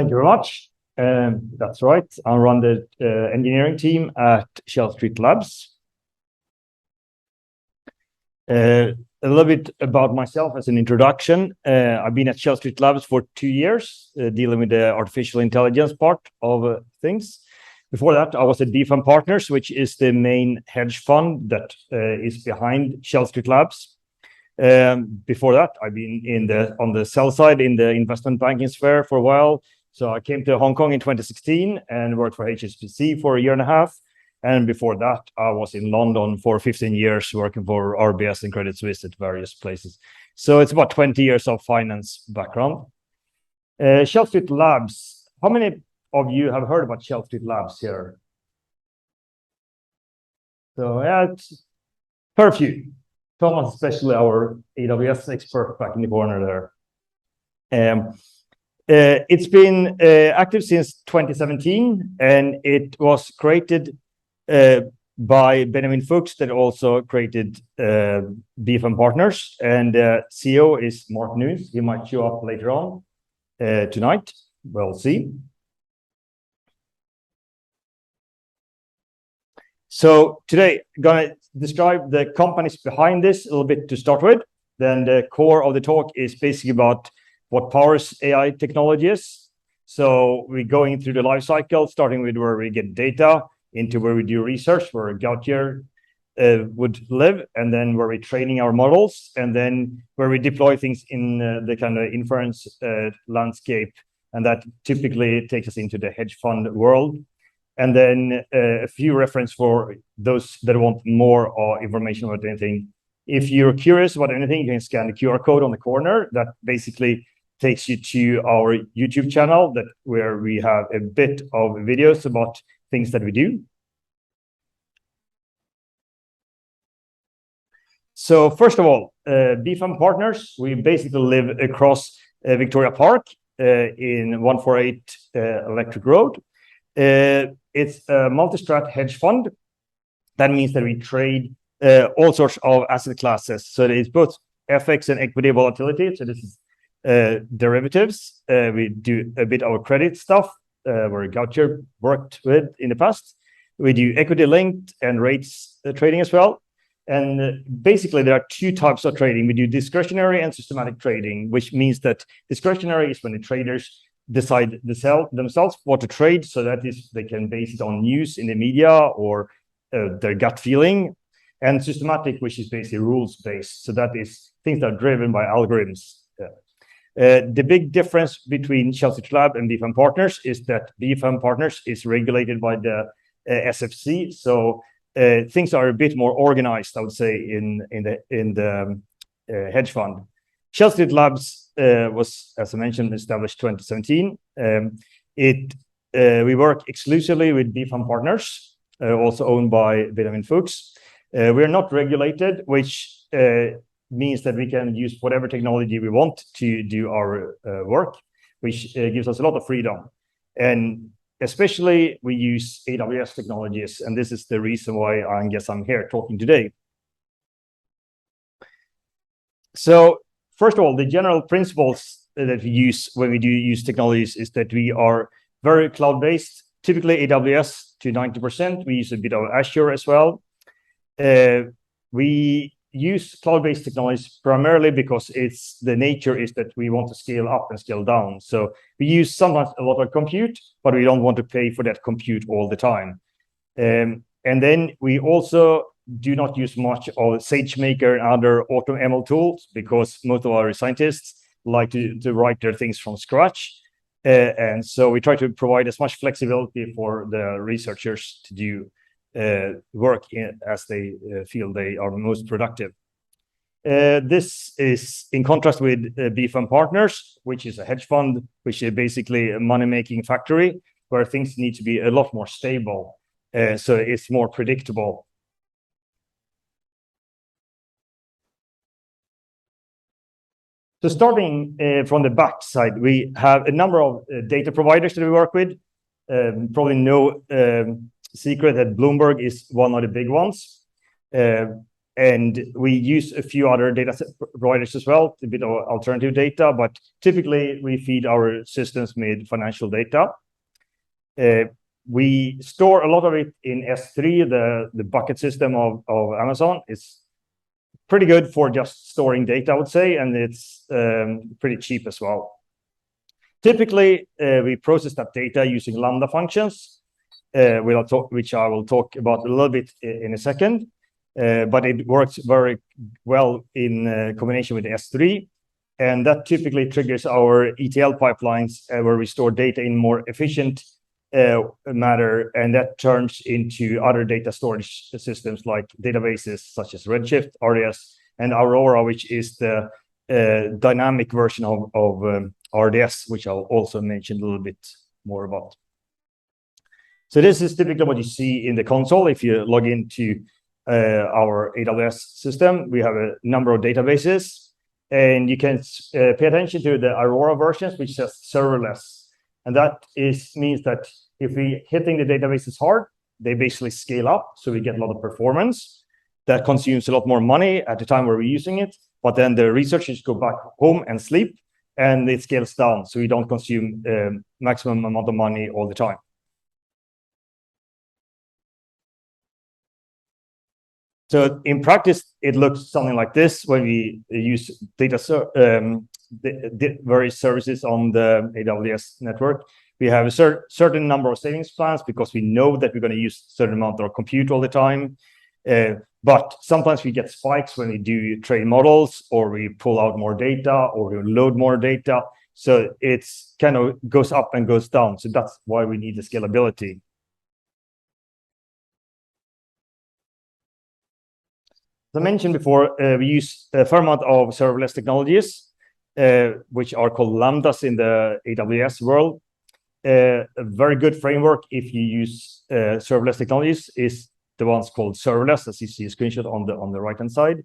Thank you very much. That's right. I run the engineering team at Shell Street Labs. A little bit about myself as an introduction. I've been at Shell Street Labs for 2 years, dealing with the artificial intelligence part of things. Before that, I was at BFAM Partners, which is the main hedge fund that is behind Shell Street Labs. Before that, I've been on the sell side in the investment banking sphere for a while. So I came to Hong Kong in 2016 and worked for HSBC for 1.5 years. And before that, I was in London for 15 years working for RBS and Credit Suisse at various places. So it's about 20 years of finance background. Shell Street Labs. How many of you have heard about Shell Street Labs here? So yeah, it's per few. Thomas, especially our AWS expert back in the corner there. It's been active since 2017, and it was created by Benjamin Fuchs that also created BFAM Partners, and CEO is Mark News. He might show up later on tonight. We'll see. So today, I'm going to describe the companies behind this a little bit to start with. Then the core of the talk is basically about what powers AI technologies. So we're going through the life cycle, starting with where we get data, into where we do research, where Gautier would live, and then where we're training our models, and then where we deploy things in the kind of inference landscape. And that typically takes us into the hedge fund world. And then a few reference for those that want more information about anything. If you're curious about anything, you can scan the QR code on the corner. That basically takes you to our YouTube channel where we have a bit of videos about things that we do. So first of all, BFAM Partners, we basically live across Victoria Park in 148 Electric Road. It's a multi-strat hedge fund. That means that we trade all sorts of asset classes. So it's both FX and equity volatility. So this is derivatives. We do a bit of credit stuff where Gautier worked with in the past. We do equity linked and rates trading as well. And basically, there are two types of trading. We do discretionary and systematic trading, which means that discretionary is when the traders decide themselves what to trade, so that is they can base it on news in the media or their gut feeling, and systematic, which is basically rules based, so that is things that are driven by algorithms. The big difference between Shell Street Lab and BFAM Partners is that BFAM Partners is regulated by the SFC, so things are a bit more organized, I would say, in the hedge fund. Shell Street Labs was, as I mentioned, established 2017. We work exclusively with BFAM Partners, also owned by Benjamin Fuchs. We're not regulated, which means that we can use whatever technology we want to do our work, which gives us a lot of freedom. And especially, we use AWS technologies, and this is the reason why I guess I'm here talking today. So, first of all, the general principles that we use when we do use technologies is that we are very cloud-based, typically AWS to 90%. We use a bit of Azure as well. We use cloud-based technologies primarily because the nature is that we want to scale up and scale down. So we use sometimes a lot of compute, but we don't want to pay for that compute all the time. And then we also do not use much of SageMaker and other AutoML tools because most of our scientists like to write their things from scratch. And so we try to provide as much flexibility for the researchers to do work as they feel they are most productive. This is in contrast with BFAM Partners, which is a hedge fund, which is basically a money-making factory where things need to be a lot more stable. So it's more predictable. So starting from the back side, we have a number of data providers that we work with. Probably no secret that Bloomberg is one of the big ones. and we use a few other data providers as well, a bit of alternative data, but typically we feed our systems with financial data. We store a lot of it in S3, the bucket system of Amazon. It's pretty good for just storing data, I would say, and it's pretty cheap as well. Typically, we process that data using Lambda functions, which I will talk about a little bit in a second. But it works very well in combination with S3. And that typically triggers our ETL pipelines where we store data in more efficient manner. And that turns into other data storage systems like databases such as Redshift, RDS, and Aurora, which is the dynamic version of RDS, which I'll also mention a little bit more about. So this is typically what you see in the console. If you log into our AWS system, we have a number of databases, and you can pay attention to the Aurora versions, which says serverless. And that means that if we hitting the databases hard, they basically scale up. So we get a lot of performance that consumes a lot more money at the time where we're using it. But then the researchers go back home and sleep, and it scales down. So we don't consume maximum amount of money all the time. So in practice, it looks something like this when we use various services on the AWS network. We have a certain number of savings plans because we know that we're going to use a certain amount of compute all the time. But sometimes we get spikes when we do train models, or we pull out more data, or we load more data. So it's kind of goes up and goes down. So that's why we need the scalability. As I mentioned before, we use a fair amount of serverless technologies, which are called Lambdas in the AWS world. A very good framework if you use serverless technologies is the ones called serverless, as you see a screenshot on the right-hand side.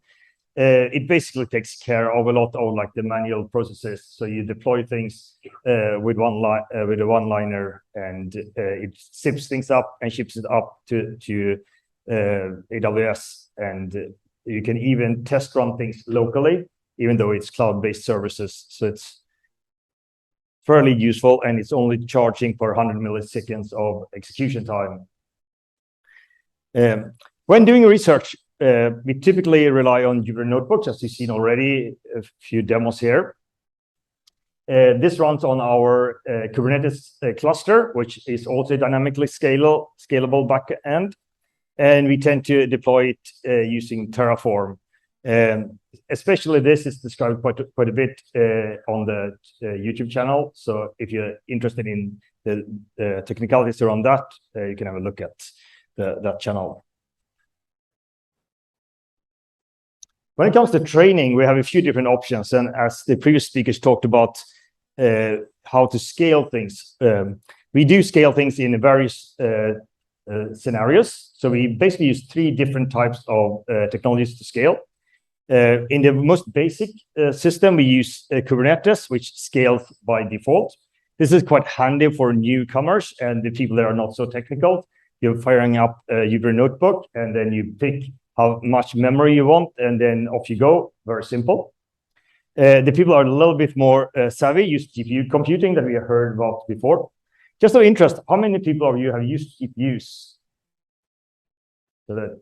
It basically takes care of a lot of like the manual processes. So you deploy things with a one-liner, and it zips things up and ships it up to AWS, and you can even test run things locally, even though it's cloud-based services. So it's fairly useful, and it's only charging for 100 milliseconds of execution time. When doing research, we typically rely on Jupyter Notebooks, as you've seen already, a few demos here. This runs on our Kubernetes cluster, which is also dynamically scalable backend. And we tend to deploy it using Terraform. Especially this is described quite a bit on the YouTube channel. So if you're interested in the technicalities around that, you can have a look at that channel. When it comes to training, we have a few different options. And as the previous speakers talked about how to scale things, we do scale things in various scenarios. So we basically use 3 different types of technologies to scale. In the most basic system, we use Kubernetes, which scales by default. This is quite handy for newcomers and the people that are not so technical. You're firing up a Jupyter Notebook, and then you pick how much memory you want, and then off you go. Very simple. The people are a little bit more savvy, use GPU computing that we have heard about before. Just of interest, how many people of you have used GPUs? So that,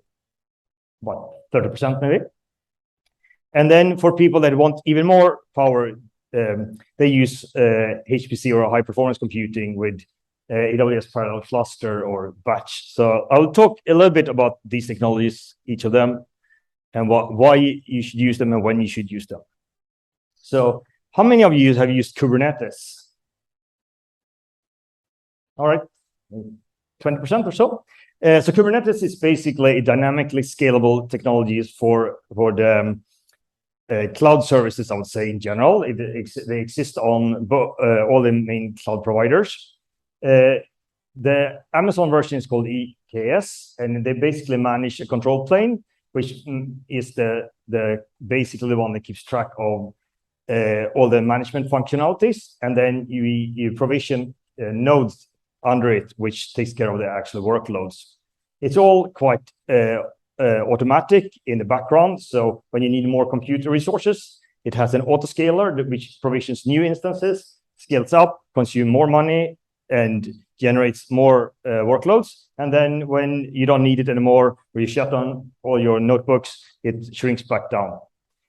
what, 30% maybe? And then for people that want even more power, they use HPC or high performance computing with AWS parallel cluster or batch. So I'll talk a little bit about these technologies, each of them, and why you should use them and when you should use them. So how many of you have used Kubernetes? All right, 20% or so. So Kubernetes is basically a dynamically scalable technology for the cloud services, I would say, in general. They exist on all the main cloud providers. The Amazon version is called EKS, and they basically manage a control plane, which is basically the one that keeps track of all the management functionalities. And then you provision nodes under it, which takes care of the actual workloads. It's all quite automatic in the background. So when you need more computer resources, it has an autoscaler which provisions new instances, scales up, consumes more money, and generates more workloads. And then when you don't need it anymore, or you shut down all your notebooks, it shrinks back down.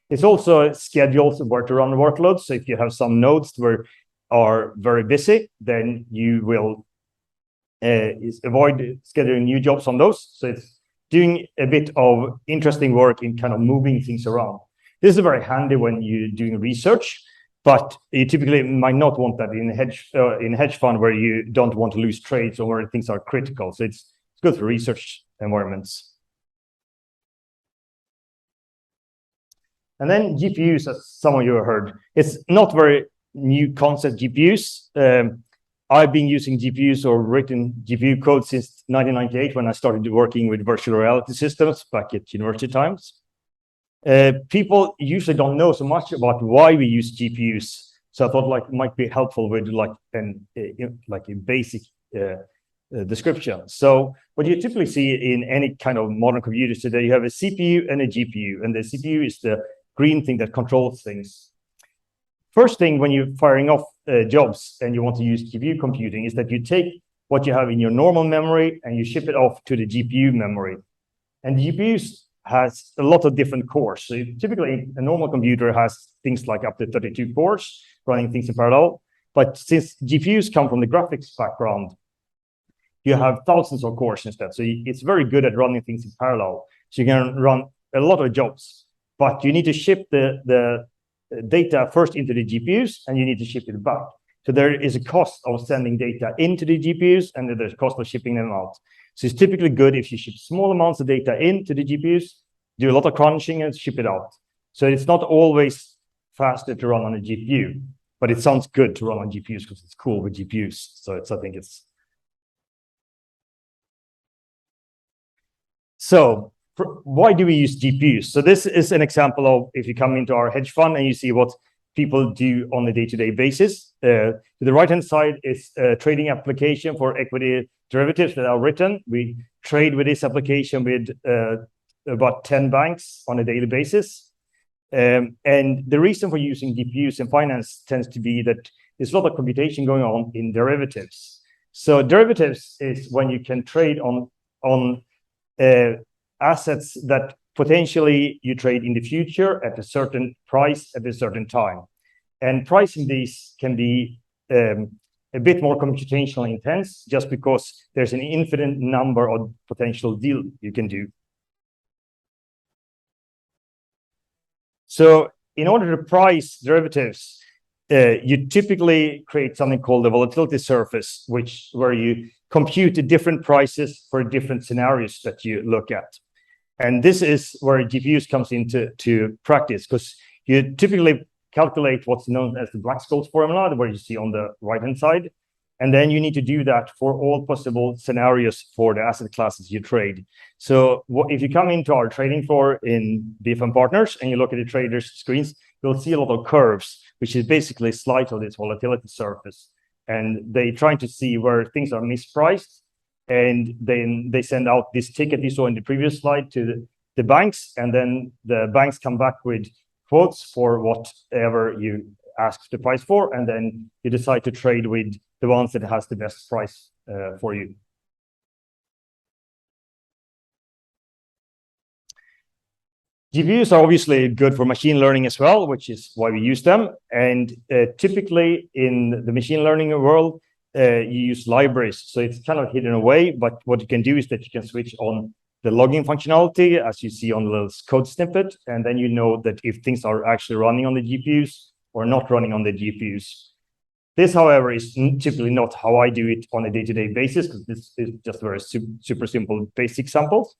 It's also schedules where to run workloads. So if you have some nodes where are very busy, then you will avoid scheduling new jobs on those. So it's doing a bit of interesting work in kind of moving things around. This is very handy when you're doing research, but you typically might not want that in a hedge fund where you don't want to lose trades or where things are critical. So it's good for research environments. And then GPUs, as some of you have heard, it's not very new concept, GPUs. I've been using GPUs or written GPU code since 1998 when I started working with virtual reality systems back at university times. People usually don't know so much about why we use GPUs. So I thought it might be helpful with a basic description. So what you typically see in any kind of modern computer today, you have a CPU and a GPU, and the CPU is the green thing that controls things. First thing when you're firing off jobs and you want to use GPU computing is that you take what you have in your normal memory and you ship it off to the GPU memory. And the GPUs has a lot of different cores. So typically a normal computer has things like up to 32 cores running things in parallel. But since GPUs come from the graphics background, you have thousands of cores instead. So it's very good at running things in parallel. So you can run a lot of jobs, but you need to ship the data first into the GPUs and you need to ship it back. So there is a cost of sending data into the GPUs and there's a cost of shipping them out. So it's typically good if you ship small amounts of data into the GPUs, do a lot of crunching and ship it out. So it's not always faster to run on a GPU, but it sounds good to run on GPUs because it's cool with GPUs. So I think it's. So why do we use GPUs? So this is an example of if you come into our hedge fund and you see what people do on a day-to-day basis. To the right-hand side is a trading application for equity derivatives that are written. We trade with this application with about 10 banks on a daily basis. And the reason for using GPUs in finance tends to be that there's a lot of computation going on in derivatives. So derivatives is when you can trade on assets that potentially you trade in the future at a certain price at a certain time. And pricing these can be a bit more computationally intense just because there's an infinite number of potential deals you can do. So in order to price derivatives, you typically create something called the volatility surface, where you compute the different prices for different scenarios that you look at. And this is where GPUs comes into practice, because you typically calculate what's known as the Black-Scholes formula, where you see on the right-hand side. And then you need to do that for all possible scenarios for the asset classes you trade. So if you come into our trading floor in BFAM Partners and you look at the traders' screens, you'll see a lot of curves, which is basically slides of this volatility surface. And they're trying to see where things are mispriced. And then they send out this ticket you saw in the previous slide to the banks. And then the banks come back with quotes for whatever you ask the price for. And then you decide to trade with the ones that has the best price for you. GPUs are obviously good for machine learning as well, which is why we use them. And typically in the machine learning world, you use libraries. So it's kind of hidden away, but what you can do is that you can switch on the logging functionality, as you see on the little code snippet, and then you know that if things are actually running on the GPUs or not running on the GPUs. This, however, is typically not how I do it on a day-to-day basis, because this is just very super simple basic samples.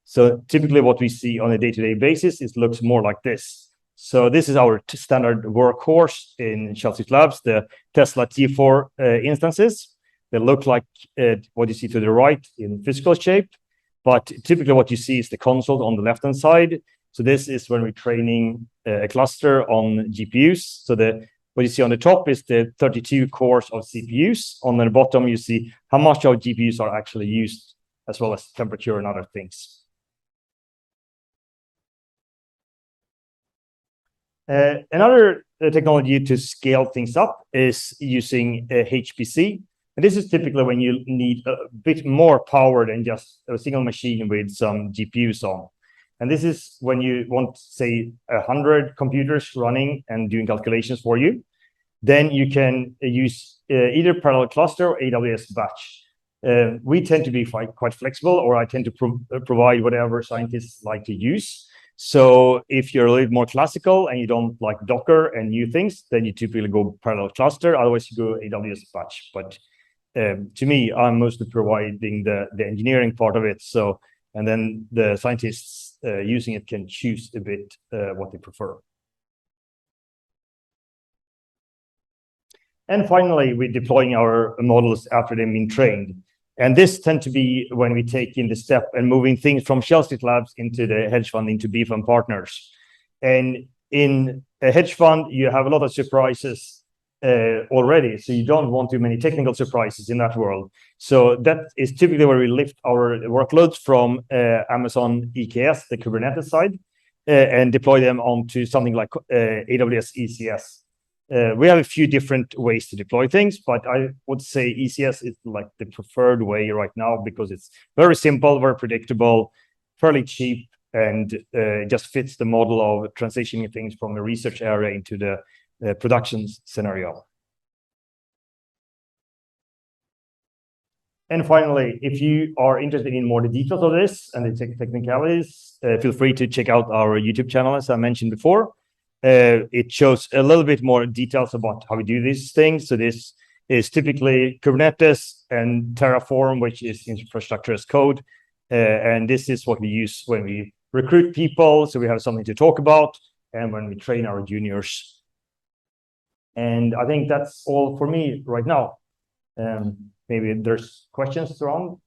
So typically what we see on a day-to-day basis, it looks more like this. So this is our standard workhorse in Chelsea Labs, the Tesla T4 instances. They look like what you see to the right in physical shape, but typically what you see is the console on the left-hand side. So this is when we're training a cluster on GPUs. So what you see on the top is the 32 cores of CPUs. On the bottom, you see how much of GPUs are actually used, as well as temperature and other things. Another technology to scale things up is using HPC. And this is typically when you need a bit more power than just a single machine with some GPUs on. And this is when you want, say, 100 computers running and doing calculations for you. Then you can use either parallel cluster or AWS batch. We tend to be quite flexible, or I tend to provide whatever scientists like to use. So if you're a little more classical and you don't like Docker and new things, then you typically go parallel cluster. Otherwise, you go AWS batch. But to me, I'm mostly providing the engineering part of it. So, and then the scientists using it can choose a bit what they prefer. And finally, we're deploying our models after they've been trained. And this tends to be when we take in the step and moving things from Shell Street Labs into the hedge fund, into BFAM Partners. And in a hedge fund, you have a lot of surprises already. So you don't want too many technical surprises in that world. So that is typically where we lift our workloads from Amazon EKS, the Kubernetes side, and deploy them onto something like AWS ECS. We have a few different ways to deploy things, but I would say ECS is like the preferred way right now because it's very simple, very predictable, fairly cheap, and just fits the model of transitioning things from the research area into the production scenario. And finally, if you are interested in more the details of this and the technicalities, feel free to check out our YouTube channel, as I mentioned before. It shows a little bit more details about how we do these things. So this is typically Kubernetes and Terraform, which is infrastructure as code. And this is what we use when we recruit people. So we have something to talk about, and when we train our juniors. And I think that's all for me right now. Maybe there's questions around.